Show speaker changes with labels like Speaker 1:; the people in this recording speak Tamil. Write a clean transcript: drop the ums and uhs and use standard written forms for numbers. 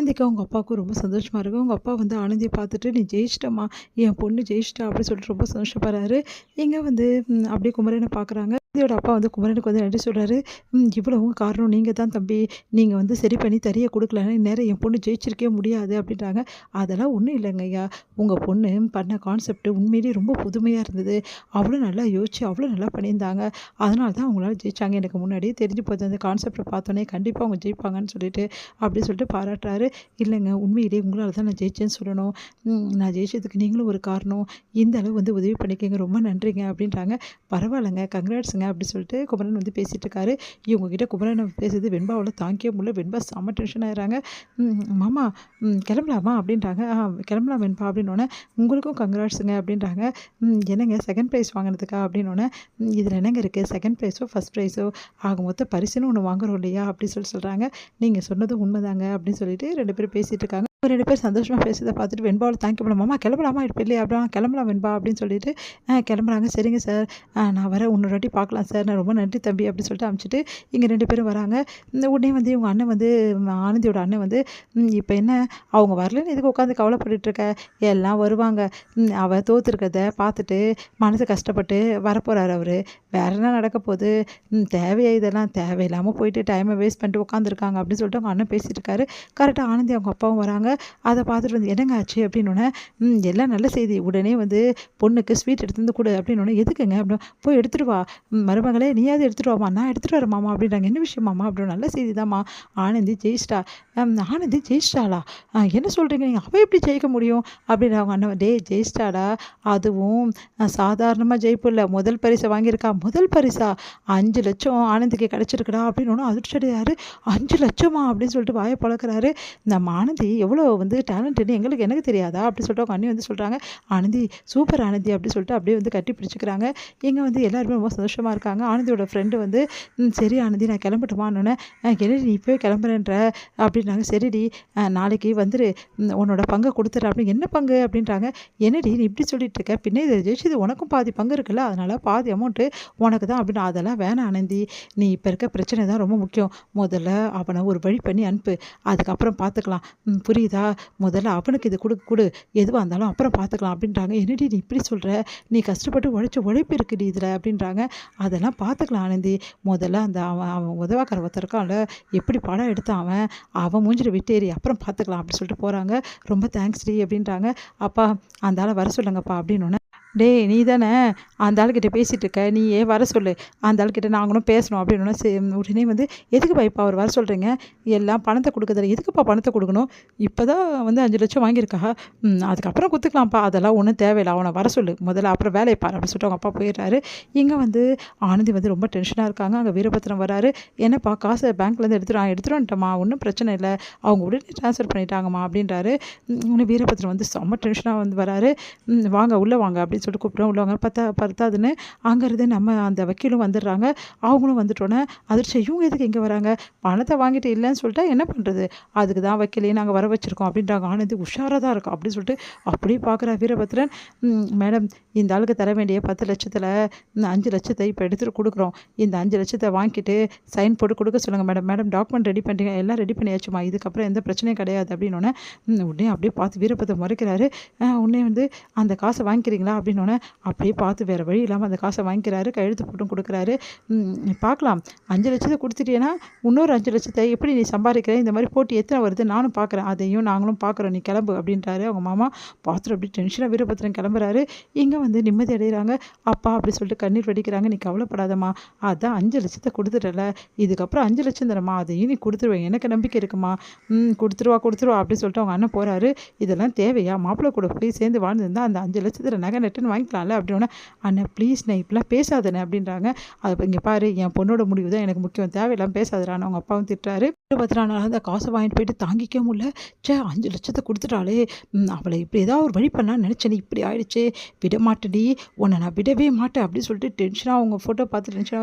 Speaker 1: ஆனந்திக்கும் அவங்க அப்பாவுக்கும் ரொம்ப சந்தோஷமா இருக்கும். அவங்க அப்பா வந்து ஆனந்திய பார்த்துட்டு, "நீ ஜெயிச்சிட்டம்மா, என் பொண்ணு ஜெயிச்சிட்டா" அப்படின்னு சொல்லிட்டு ரொம்ப சந்தோஷப்படுறாரு. இங்க வந்து அப்படியே குமரன பார்க்குறாங்க. ஆனந்தியோட அப்பா வந்து குமரனுக்கு வந்து நன்றி சொல்றாரு. இவ்வளவும் காரணம் நீங்க தான் தம்பி. நீங்க வந்து சரி பண்ணி தறிய குடுக்கலன்னா, இந்நேரம் என் பொண்ணு ஜெயிச்சிருக்கவே முடியாது" அப்படின்றாங்க. "அதெல்லாம் ஒண்ணும் இல்லைங்க ஐயா. உங்க பொண்ணு பண்ண கான்செப்ட் உண்மையிலேயே ரொம்ப புதுமையா இருந்தது. அவ்வளோ நல்லா யோசிச்சு, அவ்வளோ நல்லா பண்ணியிருந்தாங்க. அதனால தான் அவங்களால ஜெயிச்சாங்க. எனக்கு முன்னாடியே தெரிஞ்சு போச்சு. அந்த கான்செப்ட்ட பார்த்தோனே கண்டிப்பா அவங்க ஜெயிப்பாங்கன்னு சொல்லிட்டு" அப்படின்னு சொல்லிட்டு பாராட்டுறாரு. "இல்லைங்க, உண்மையிலேயே உங்களால தான் நான் ஜெயிச்சேன்னு சொல்லணும். நான் ஜெயிச்சதுக்கு நீங்களும் ஒரு காரணம். இந்த அளவு வந்து உதவி பண்ணியிருக்கீங்க. ரொம்ப நன்றிங்க" அப்படின்றாங்க. "பரவாயில்லங்க, கங்ராட்ஸுங்க" அப்படி சொல்லிட்டு குமரன் வந்து பேசிட்டு இருக்காரு. இவங்க கிட்ட குமரன் பேசுறது வெண்பாவால தாங்கிக்கவே முடியல. வெண்பா செம்ம டென்ஷன் ஆயிடுறாங்க. "மாமா கிளம்பலாமா?" அப்படின்றாங்க. கிளம்பலாம் வெண்பா" அப்படின்னோனே, "உங்களுக்கும் கங்ராட்ஸுங்க" அப்படின்றாங்க. என்னங்க செகண்ட் ப்ரைஸ் வாங்கினதுக்கா?" அப்படின்னோனே, "இதில என்னங்க இருக்குது? செகண்ட் ப்ரைஸோ, ஃபர்ஸ்ட் ப்ரைஸோ ஆக மொத்தம் பரிசுன்னு ஒண்ணு வாங்குறோம் இல்லையா?" அப்படி சொல்றாங்க. "நீங்க சொன்னதும் உண்மைதாங்க" அப்படின்னு சொல்லிட்டு 2 பேரும் பேசிட்டு இருக்காங்க. ஒரு 2 பேர் சந்தோஷமா பேசுறத பார்த்துட்டு வெண்பாவால தாங்கிக்க முடியல. "மாமா கிளம்பலாமா?" இப்ப இல்லையா? அப்படின்னா, "கிளம்பலாம் வெண்பா" அப்படின்னு சொல்லிட்டு கிளம்புறாங்க. "சரிங்க சார், நான் வரேன். இன்னொரு வாட்டி பார்க்கலாம் சார். நான் ரொம்ப நன்றி தம்பி" அப்படின்னு சொல்லிட்டு அனுப்பிச்சுட்டு இங்க 2 பேரும் வராங்க. உடனே வந்து இவங்க அண்ணன் வந்து ஆனந்தியோட அண்ணன் வந்து, "இப்ப என்ன அவங்க வரலன்னு எதுக்கு உட்காந்து கவலைப்பட்டுட்டு இருக்க? எல்லாம் வருவாங்க. அவ தோத்துருக்கிறத பார்த்துட்டு மனசு கஷ்டப்பட்டு வரப்போறாரு அவரு. வேற என்ன நடக்க போகுது? தேவையா இதெல்லாம்? தேவையில்லாம போயிட்டு டைமை வேஸ்ட் பண்ணிட்டு உட்காந்துருக்காங்க" அப்படின்னு சொல்லிட்டு அவங்க அண்ணன் பேசிட்டு இருக்காரு. கரெக்ட்டா ஆனந்தி அவங்க அப்பாவும் வராங்க. அத பார்த்துட்டு வந்து, "என்னங்க ஆச்சு?" அப்படின்னோனே, எல்லாம் நல்ல செய்தி. உடனே வந்து பொண்ணுக்கு ஸ்வீட் எடுத்து வந்து குடு" அப்படின்னோனே, "எதுக்குங்க?" அப்படின்னா, "போய் எடுத்துட்டு வா. மருமகளே நீயாவது எடுத்துட்டு வாம்மா." "நான் எடுத்துட்டு வரேன் மாமா" அப்படின்றாங்க. "என்ன விஷயம் மாமா?" அப்படின்னு. "நல்ல செய்தி தான்மா. ஆனந்தி ஜெயிச்சிட்டா." "ஆனந்தி ஜெயிச்சிட்டாளா? என்ன சொல்றீங்க நீங்க? அவ எப்படி ஜெயிக்க முடியும்?" அப்படின்னு அவங்க அண்ணன், "டேய் ஜெயிச்சிட்டாடா. அதுவும் சாதாரணமா ஜெயிப்பு இல்ல. முதல் பரிச வாங்கியிருக்கா." "முதல் பரிசா? 5,00,000 ஆனந்திக்கு கிடைச்சிருக்குடா" அப்படின்னோன அதிர்ச்சி அடைறாரு. "5,00,000மா?" அப்படின்னு சொல்லிட்டு வாய பொளக்குறாரு. நம்ம ஆனந்தி எவ்வளோ வந்து டேலண்ட்டுன்னு எனக்கு தெரியாதா? அப்படின்னு சொல்லிட்டு அவங்க அண்ணி வந்து சொல்றாங்க. "ஆனந்தி சூப்பர் ஆனந்தி" அப்படி சொல்லிட்டு அப்படியே வந்து கட்டி பிடிச்சுக்கிறாங்க. இங்க வந்து எல்லாருமே ரொம்ப சந்தோஷமா இருக்காங்க. ஆனந்தியோட ஃப்ரெண்டு வந்து, "சரி ஆனந்தி நான் கிளம்பட்டுமான்னோனே", "என்னடி நீ இப்பவே கிளம்புறேன்ற?" அப்படின்னாங்க. "சரிடி, நாளைக்கு வந்துரு. உன்னோட பங்க குடுத்துட்றேன்" அப்படின்னு. "என்ன பங்கு?" அப்படின்றாங்க. "என்னடி நீ இப்படி சொல்லிட்டு இருக்க? பின்ன இதில ஜெயிச்சது உனக்கும் பாதி பங்கு இருக்குல்ல. அதனால பாதி அமௌண்ட்டு உனக்கு தான்" அப்படின்னு. "அதெல்லாம் வேணாம் ஆனந்தி. நீ இப்ப இருக்க பிரச்சனை தான் ரொம்ப முக்கியம். முதல்ல அவன ஒரு வழி பண்ணி அனுப்பு. அதுக்கப்புறம் பார்த்துக்கலாம். புரியுதா? முதல்ல அவனுக்கு இது குடு. எதுவா இருந்தாலும் அப்புறம் பார்த்துக்கலாம்" அப்படின்றாங்க. "என்னடி நீ இப்படி சொல்ற? நீ கஷ்டப்பட்டு உழைச்ச உழைப்பு இருக்குடி இதில" அப்படின்றாங்க. "அதெல்லாம் பார்த்துக்கலாம் ஆனந்தி. முதல்ல அந்த அவன் அவன் உதவாக்கர ஒருத்தன் இருக்கான்ல, எப்படி படம் எடுத்தான் அவன். அவன் மூஞ்சில விட்டேரி அப்புறம் பார்த்துக்கலாம்" அப்படி சொல்லிட்டு போறாங்க. "ரொம்ப தேங்க்ஸ்டி" அப்படின்றாங்க. "அப்பா அந்த ஆள வர சொல்லுங்கப்பா" அப்படின்னோனே, "டேய் நீ தானே அந்த ஆளுகிட்ட பேசிட்டு இருக்க. நீயே வர சொல்லு. அந்த ஆளுகிட்ட நாங்களும் பேசணும்" அப்படின்னோனே, உடனே வந்து, "எதுக்குப்பா இப்ப அவர வர சொல்றீங்க? எல்லாம் பணத்த குடுக்குறதில்ல. எதுக்குப்பா பணத்த குடுக்கணும்? இப்பதான் வந்து 5,00,000 வாங்கியிருக்கா. அதுக்கப்புறம் குடுத்துக்கலாம்ப்பா. அதெல்லாம் ஒண்ணும் தேவையில்ல. அவன வர சொல்லு. முதல்ல அப்புறம் வேலைய பாரு" அப்படின்னு சொல்லிட்டு அவங்க அப்பா போயிடுறாரு. இங்க வந்து ஆனந்தி வந்து ரொம்ப டென்ஷனா இருக்காங்க. அங்க வீரபத்திரம் வராரு. "என்னப்பா காச பேங்க்லேருந்து எடுத்துட்டு வந்துட்டேம்மா. ஒண்ணும் பிரச்சனை இல்ல. அவங்க உடனே ட்ரான்ஸ்ஃபர் பண்ணிட்டாங்கம்மா" அப்படின்றாரு. உடனே வீரபத்திரம் வந்து செம்ம டென்ஷனா வந்து வராரு. "வாங்க உள்ள வாங்க" அப்படின்னு சொல்லிட்டு கூப்பிட்றோம். உள்ள வாங்க. பத்தாதுன்னு அங்கேருந்து நம்ம அந்த வக்கீலும் வந்துடுறாங்க. அவங்களும் வந்துட்டோன்னே அதிர்ச்சி. "இவங்க எதுக்கு இங்க வராங்க? பணத்த வாங்கிட்டு இல்லன்னு சொல்லிட்டா என்ன பண்றது? அதுக்கு தான் வக்கீலையும் நாங்க வர வச்சிருக்கோம்" அப்படின்றாங்க. ஆனந்தி உஷாரா தான் இருக்கா அப்படின்னு சொல்லிட்டு அப்படியே பார்க்குறா வீரபத்ரன். "மேடம் இந்த ஆளுக்கு தர வேண்டிய 10,00,000த்துல 5,00,000 இப்போ எடுத்துட்டு குடுக்குறோம். இந்த 5,00,000 வாங்கிட்டு சைன் போட்டு குடுக்க சொல்லுங்க மேடம்." "மேடம் டாக்குமெண்ட் ரெடி பண்ணிட்டீங்க? எல்லாம் ரெடி பண்ணியாச்சும்மா. இதுக்கப்புறம் எந்த பிரச்சனையும் கிடையாது" அப்படின்னோனே, உடனே அப்படியே பார்த்து வீரபத்ரன் முறைக்கிறாரு. உடனே வந்து, "அந்த காச வாங்கிக்கிறீங்களா?" அப்படின்னோனே, அப்படியே பார்த்து வேற வழி இல்லாம அந்த காச வாங்கிக்கிறாரு. கையெழுத்து போட்டும் குடுக்குறாரு. "பார்க்கலாம். 5,00,000 குடுத்துட்டீன்னா, இன்னொரு 5,00,000 எப்படி நீ சம்பாதிக்கிற? இந்த மாரி போட்டி எத்தனை வருது நானும் பார்க்குறேன். அதையும் நாங்களும் பார்க்குறோம். நீ கிளம்பு" அப்படின்றாரு அவங்க மாமா. பார்த்துட்டு அப்படியே டென்ஷனா வீரபத்ரன் கிளம்புறாரு. இங்க வந்து நிம்மதி அடையறாங்க. "அப்பா" அப்படி சொல்லிட்டு கண்ணீர் வடிக்கிறாங்க. "நீ கவலைப்படாதம்மா. அதான் 5,00,000 குடுத்துட்டல. இதுக்கப்புறம் 5,00,000 தானம்மா. அதையும் நீ குடுத்துருவ. எனக்கு நம்பிக்கை இருக்கும்மா. குடுத்துருவா" அப்படின்னு சொல்லிட்டு அவங்க அண்ணன் போறாரு. "இதெல்லாம் தேவையா? மாப்பிள்ளை கூட போய் சேர்ந்து வாழ்ந்திருந்தா அந்த 5,00,000 நகை நட்டுன்னு வாங்கிக்கலாம்ல" அப்படின்னோனே, "அண்ணே ப்ளீஸ்ண்ணே இப்படிலாம் பேசாதண்ணே" அப்படின்றாங்க. "இங்க பாரு என் பொண்ணோட முடிவு தான் எனக்கு முக்கியம். தேவையில்லாம பேசாதடான்னு" அவங்க அப்பாவும் திட்டுறாரு. வீரபத்ரனால அந்த காசை வாங்கிட்டு போயிட்டு தாங்கிக்க முடியல. 5,00,000 குடுத்துட்டாளே! அவள இப்படி ஏதாவது ஒரு வழி பண்ணலான்னு நினைச்சேனே, இப்படி ஆயிடுச்சே! விட மாட்டேன்டி. உன்ன நான் விடவே மாட்டேன் அப்படின்னு சொல்லிட்டு டென்ஷனா அவங்க ஃபோட்டோ பார்த்து டென்ஷனா